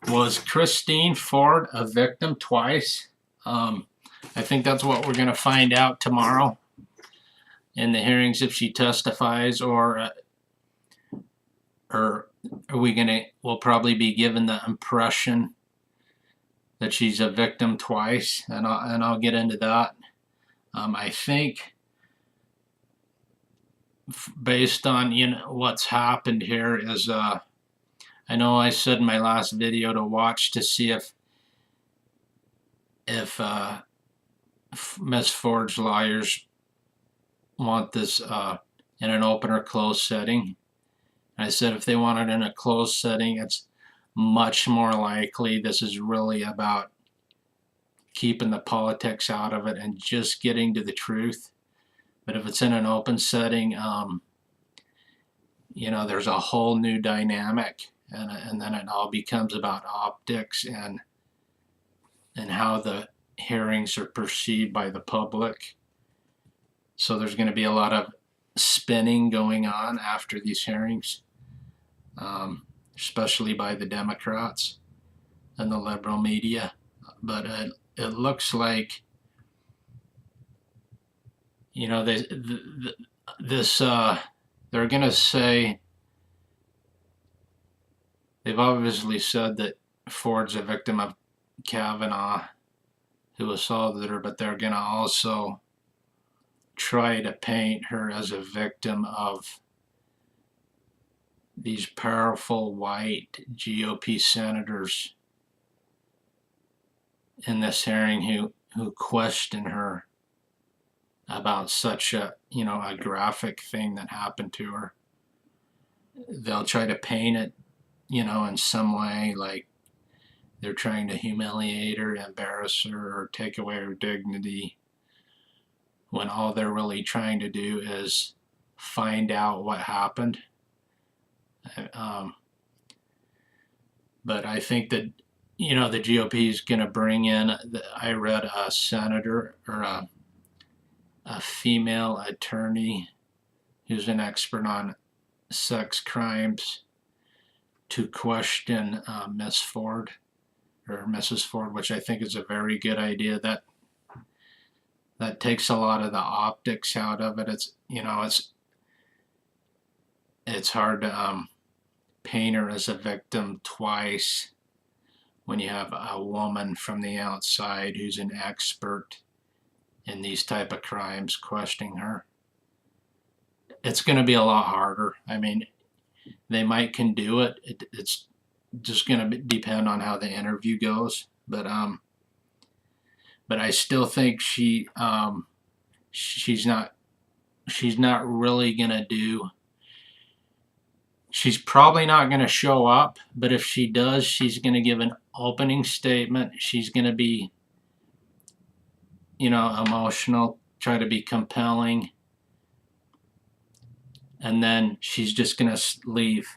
Was Christine Ford a victim twice? I think that's what we're going to find out tomorrow in the hearings if she testifies, or are we going to? We'll probably be given the impression that she's a victim twice, and I'll get into that. I think based on what's happened here is I know I said in my last video to watch to see if Miss Ford's lawyers want this in an open or closed setting. I said if they want it in a closed setting, it's much more likely this is really about keeping the politics out of it and just getting to the truth. But if it's in an open setting, there's a whole new dynamic, and then it all becomes about optics and how the hearings are perceived by the public. So there's going to be a lot of spinning going on after these hearings, especially by the Democrats and the liberal media. But it looks like, they're going to say, they've obviously said that Ford's a victim of Kavanaugh, who assaulted her, but they're going to also try to paint her as a victim of these powerful white GOP senators in this hearing who question her about such a graphic thing that happened to her. They'll try to paint it in some way like they're trying to humiliate her, embarrass her, or take away her dignity, when all they're really trying to do is find out what happened. But I think that the GOP is going to bring in, I read a senator or a female attorney who's an expert on sex crimes to question Miss Ford or Mrs. Ford, which I think is a very good idea. That takes a lot of the optics out of it. It's hard to paint her as a victim twice when you have a woman from the outside who's an expert in these type of crimes questioning her. It's going to be a lot harder. I mean, they can do it. It's just going to depend on how the interview goes. But I still think she's not really going to do. She's probably not going to show up, but if she does, she's going to give an opening statement. She's going to be, emotional, try to be compelling, and then she's just going to leave.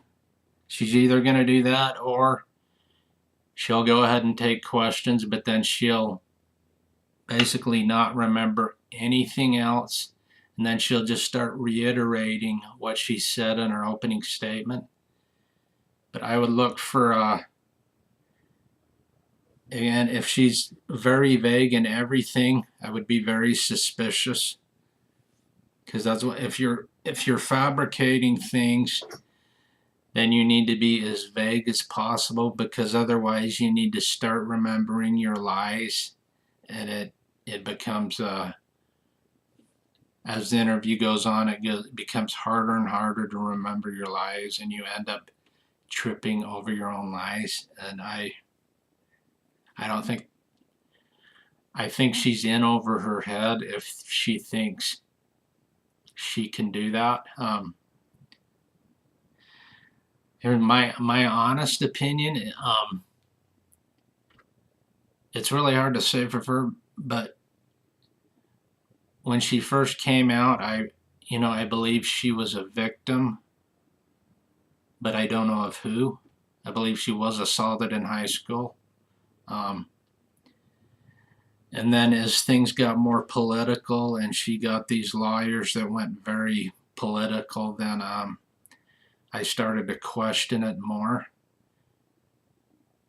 She's either going to do that or she'll go ahead and take questions, but then she'll basically not remember anything else, and then she'll just start reiterating what she said in her opening statement. But I would look for, and if she's very vague in everything, I would be very suspicious, because that's what, if you're fabricating things, then you need to be as vague as possible, because otherwise you need to start remembering your lies, and it becomes, as the interview goes on, it becomes harder and harder to remember your lies, and you end up tripping over your own lies. And I think she's in over her head if she thinks she can do that. In my honest opinion, it's really hard to say for her, but when she first came out, I believe she was a victim, but I don't know of who. I believe she was assaulted in high school. And then as things got more political and she got these lawyers that went very political, then I started to question it more.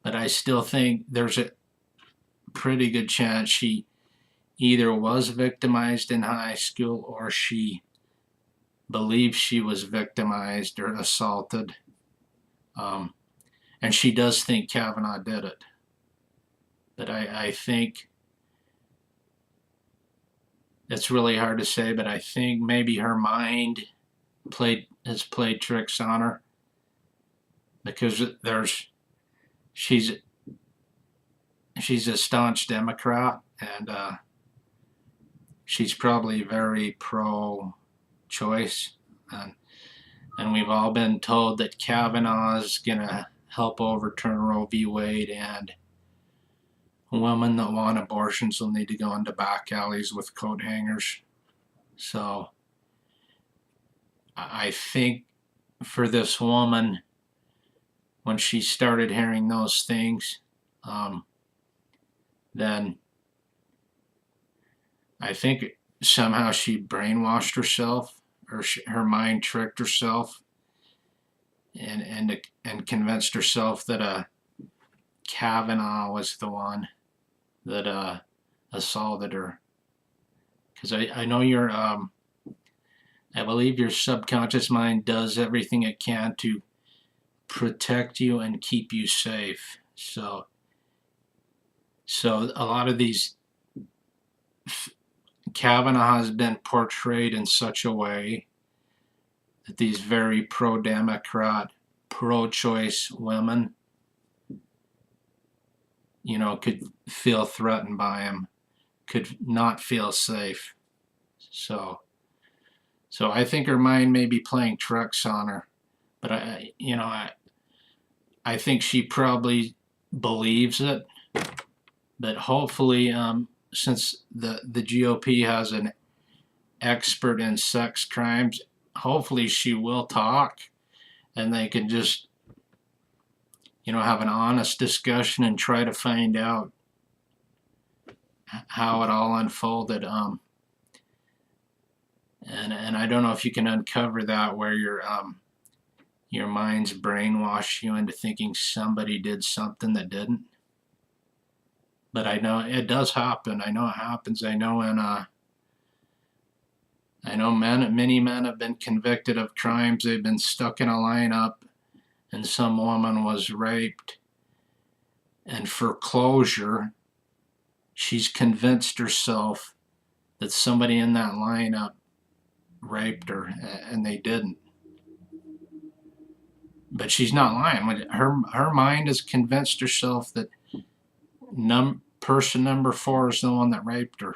But but I still think there's a pretty good chance she either was victimized in high school or she believes she was victimized or assaulted. And she does think Kavanaugh did it. But I think it's really hard to say, but I think maybe her mind has played tricks on her, because she's a staunch Democrat, and she's probably very pro-choice, and we've all been told that Kavanaugh is gonna help overturn Roe v. Wade, and women that want abortions will need to go into back alleys with coat hangers. So I think for this woman, when she started hearing those things, then I think somehow she brainwashed herself, or her mind tricked herself, and convinced herself that Kavanaugh was the one that assaulted her. Because I know I believe your subconscious mind does everything it can to protect you and keep you safe. So a lot of these, Kavanaugh has been portrayed in such a way that these very pro-Democrat, pro-choice women, could feel threatened by him, could not feel safe. So I think her mind may be playing tricks on her, but I think she probably believes it. But hopefully, since the GOP has an expert in sex crimes, hopefully she will talk, and they can just have an honest discussion and try to find out how it all unfolded. And I don't know if you can uncover that, where your mind's brainwashed you into thinking somebody did something that didn't. But I know it does happen. I know it happens. I know many men have been convicted of crimes. They've been stuck in a lineup, and some woman was raped, and for closure, she's convinced herself that somebody in that lineup raped her, and they didn't. But she's not lying. Her mind has convinced herself that person number 4 is the one that raped her.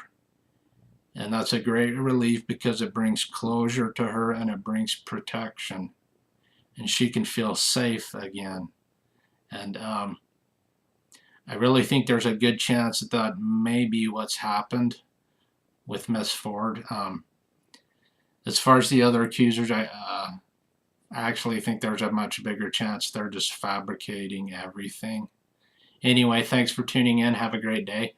And that's a great relief, because it brings closure to her and it brings protection. And she can feel safe again. And I really think there's a good chance that may be what's happened with Miss Ford. As far as the other accusers, I actually think there's a much bigger chance they're just fabricating everything. Anyway, thanks for tuning in. Have a great day.